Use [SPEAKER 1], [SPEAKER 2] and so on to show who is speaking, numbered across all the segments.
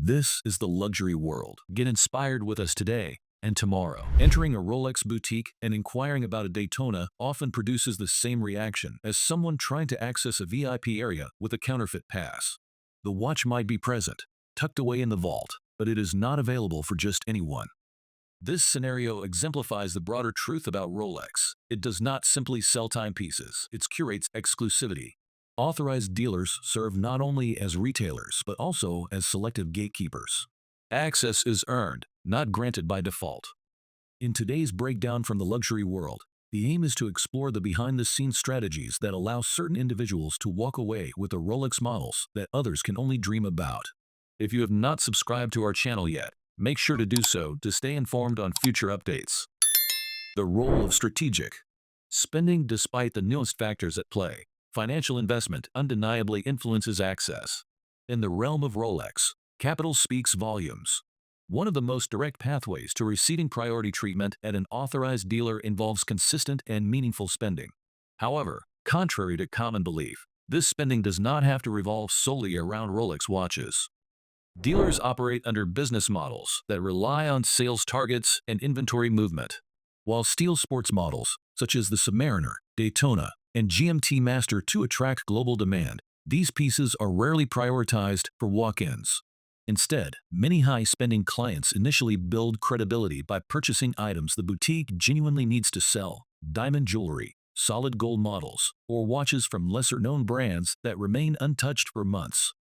[SPEAKER 1] This is the luxury world. Get inspired with us today and tomorrow. Entering a Rolex boutique and inquiring about a Daytona often produces the same reaction as someone trying to access a VIP area with a counterfeit pass. The watch might be present, tucked away in the vault, but it is not available for just anyone. This scenario exemplifies the broader truth about Rolex. It does not simply sell timepieces, it curates exclusivity. Authorized dealers serve not only as retailers but also as selective gatekeepers. Access is earned, not granted by default. In today's breakdown from the luxury world, the aim is to explore the behind-the-scenes strategies that allow certain individuals to walk away with the Rolex models that others can only dream about. If you have not subscribed to our channel yet, make sure to do so to stay informed on future updates. The role of strategic spending. Despite the newest factors at play, financial investment undeniably influences access. In the realm of Rolex, capital speaks volumes. One of the most direct pathways to receiving priority treatment at an authorized dealer involves consistent and meaningful spending. However, contrary to common belief, this spending does not have to revolve solely around Rolex watches. Dealers operate under business models that rely on sales targets and inventory movement. While steel sports models, such as the Submariner, Daytona, and GMT-Master II attract global demand, these pieces are rarely prioritized for walk-ins. Instead, many high-spending clients initially build credibility by purchasing items the boutique genuinely needs to sell: diamond jewelry, solid gold models, or watches from lesser-known brands that remain untouched for months.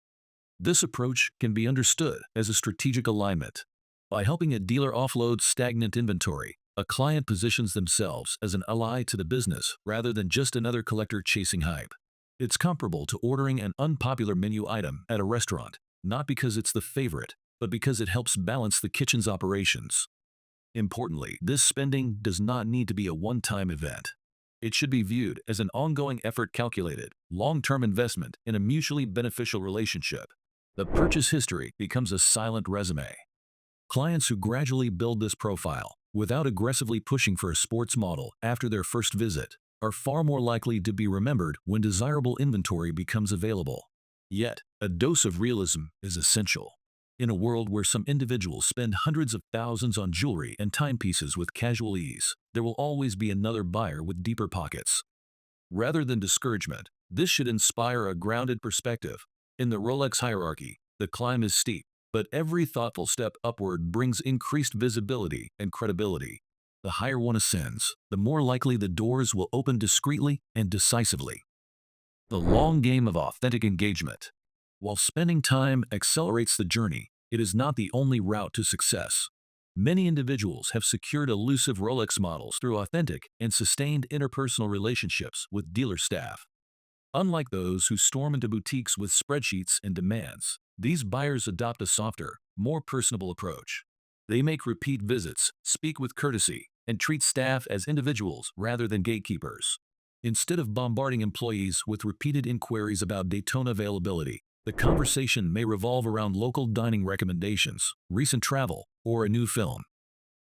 [SPEAKER 1] This approach can be understood as a strategic alignment. By helping a dealer offload stagnant inventory, a client positions themselves as an ally to the business rather than just another collector chasing hype. It's comparable to ordering an unpopular menu item at a restaurant, not because it's the favorite, but because it helps balance the kitchen's operations. Importantly, this spending does not need to be a one-time event. It should be viewed as an ongoing effort, calculated, long-term investment in a mutually beneficial relationship. The purchase history becomes a silent resume. Clients who gradually build this profile, without aggressively pushing for a sports model after their first visit, are far more likely to be remembered when desirable inventory becomes available. Yet, a dose of realism is essential. In a world where some individuals spend hundreds of thousands on jewelry and timepieces with casual ease, there will always be another buyer with deeper pockets. Rather than discouragement, this should inspire a grounded perspective. In the Rolex hierarchy, the climb is steep, but every thoughtful step upward brings increased visibility and credibility. The higher one ascends, the more likely the doors will open discreetly and decisively. The long game of authentic engagement. While spending time accelerates the journey, it is not the only route to success. Many individuals have secured elusive Rolex models through authentic and sustained interpersonal relationships with dealer staff. Unlike those who storm into boutiques with spreadsheets and demands, these buyers adopt a softer, more personable approach. They make repeat visits, speak with courtesy, and treat staff as individuals rather than gatekeepers. Instead of bombarding employees with repeated inquiries about Daytona availability, the conversation may revolve around local dining recommendations, recent travel, or a new film.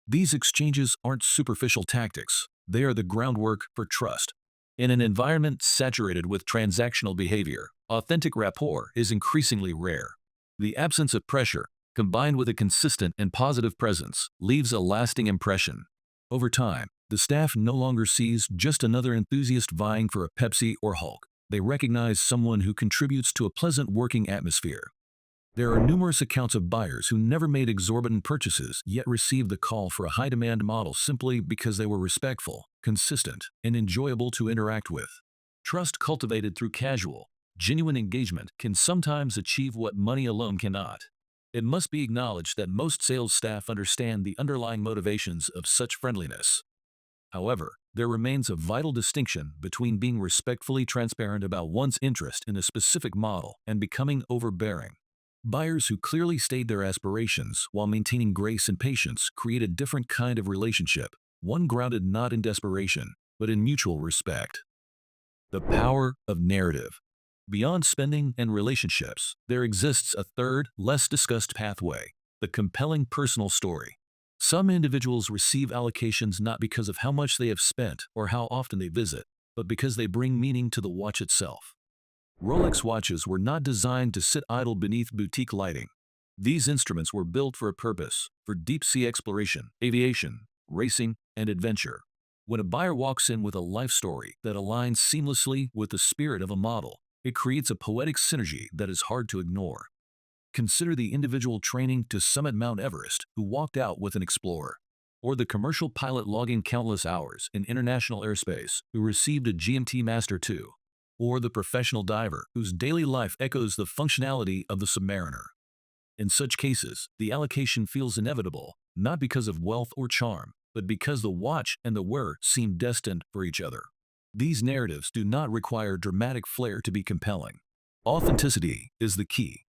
[SPEAKER 1] These exchanges aren't superficial tactics, they are the groundwork for trust. In an environment saturated with transactional behavior, authentic rapport is increasingly rare. The absence of pressure, combined with a consistent and positive presence, leaves a lasting impression. Over time, the staff no longer sees just another enthusiast vying for a Pepsi or Hulk. They recognize someone who contributes to a pleasant working atmosphere. There are numerous accounts of buyers who never made exorbitant purchases yet received the call for a high-demand model simply because they were respectful, consistent, and enjoyable to interact with. Trust cultivated through casual, genuine engagement can sometimes achieve what money alone cannot. It must be acknowledged that most sales staff understand the underlying motivations of such friendliness. However, there remains a vital distinction between being respectfully transparent about one's interest in a specific model and becoming overbearing. Buyers who clearly state their aspirations while maintaining grace and patience create a different kind of relationship, one grounded not in desperation, but in mutual respect. The power of narrative. Beyond spending and relationships, there exists a third, less discussed pathway: the compelling personal story. Some individuals receive allocations not because of how much they have spent or how often they visit, but because they bring meaning to the watch itself. Rolex watches were not designed to sit idle beneath boutique lighting. These instruments were built for a purpose, for deep-sea exploration, aviation, racing, and adventure. When a buyer walks in with a life story that aligns seamlessly with the spirit of a model, it creates a poetic synergy that is hard to ignore. Consider the individual training to summit Mount Everest who walked out with an Explorer, or the commercial pilot logging countless hours in international airspace who received a GMT-Master II, or the professional diver whose daily life echoes the functionality of the Submariner. In such cases, the allocation feels inevitable, not because of wealth or charm, but because the watch and the wearer seem destined for each other. These narratives do not require dramatic flair to be compelling. Authenticity is the key.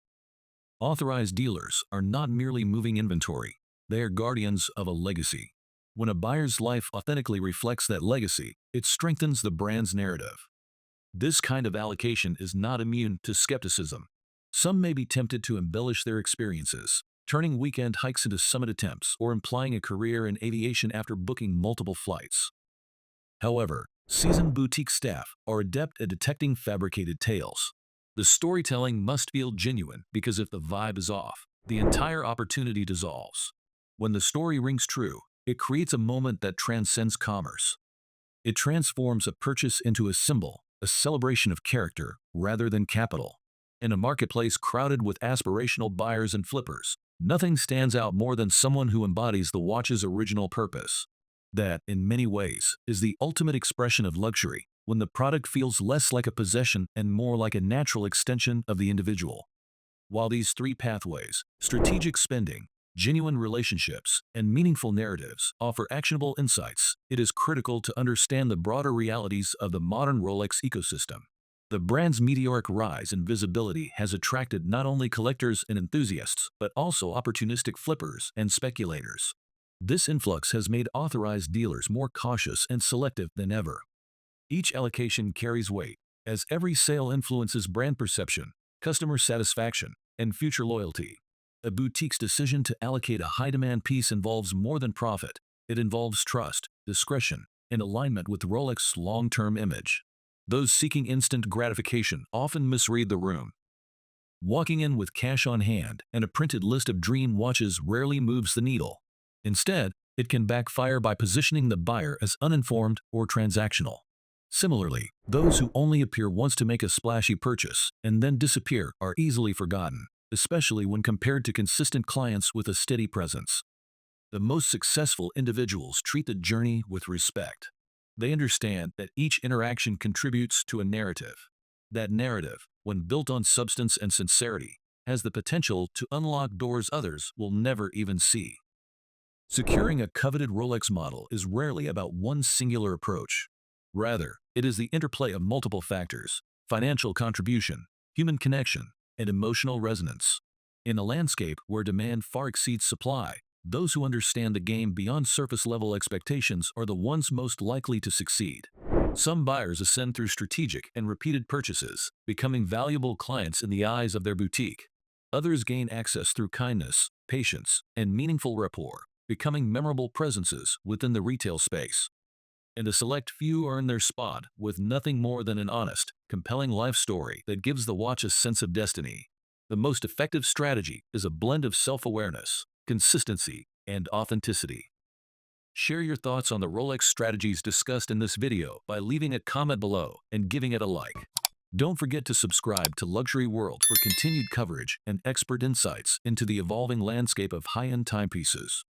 [SPEAKER 1] Authorized dealers are not merely moving inventory, they are guardians of a legacy. When a buyer's life authentically reflects that legacy, it strengthens the brand's narrative. This kind of allocation is not immune to skepticism. Some may be tempted to embellish their experiences, turning weekend hikes into summit attempts or implying a career in aviation after booking multiple flights. However, seasoned boutique staff are adept at detecting fabricated tales. The storytelling must feel genuine because if the vibe is off, the entire opportunity dissolves. When the story rings true, it creates a moment that transcends commerce. It transforms a purchase into a symbol, a celebration of character rather than capital. In a marketplace crowded with aspirational buyers and flippers, nothing stands out more than someone who embodies the watch's original purpose. That, in many ways, is the ultimate expression of luxury, when the product feels less like a possession and more like a natural extension of the individual. While these three pathways, strategic spending, genuine relationships, and meaningful narratives, offer actionable insights, it is critical to understand the broader realities of the modern Rolex ecosystem. The brand's meteoric rise in visibility has attracted not only collectors and enthusiasts, but also opportunistic flippers and speculators. This influx has made authorized dealers more cautious and selective than ever. Each allocation carries weight, as every sale influences brand perception, customer satisfaction, and future loyalty. A boutique's decision to allocate a high-demand piece involves more than profit. It involves trust, discretion, and alignment with Rolex's long-term image. Those seeking instant gratification often misread the room. Walking in with cash on hand and a printed list of dream watches rarely moves the needle. Instead, it can backfire by positioning the buyer as uninformed or transactional. Similarly, those who only appear once to make a splashy purchase and then disappear are easily forgotten, especially when compared to consistent clients with a steady presence. The most successful individuals treat the journey with respect. They understand that each interaction contributes to a narrative. That narrative, when built on substance and sincerity, has the potential to unlock doors others will never even see. Securing a coveted Rolex model is rarely about one singular approach. Rather, it is the interplay of multiple factors: financial contribution, human connection, and emotional resonance. In a landscape where demand far exceeds supply, those who understand the game beyond surface-level expectations are the ones most likely to succeed. Some buyers ascend through strategic and repeated purchases, becoming valuable clients in the eyes of their boutique. Others gain access through kindness, patience, and meaningful rapport, becoming memorable presences within the retail space. And a select few earn their spot with nothing more than an honest, compelling life story that gives the watch a sense of destiny. The most effective strategy is a blend of self-awareness, consistency, and authenticity. Share your thoughts on the Rolex strategies discussed in this video by leaving a comment below and giving it a like. Don't forget to subscribe to Luxury World for continued coverage and expert insights into the evolving landscape of high-end timepieces.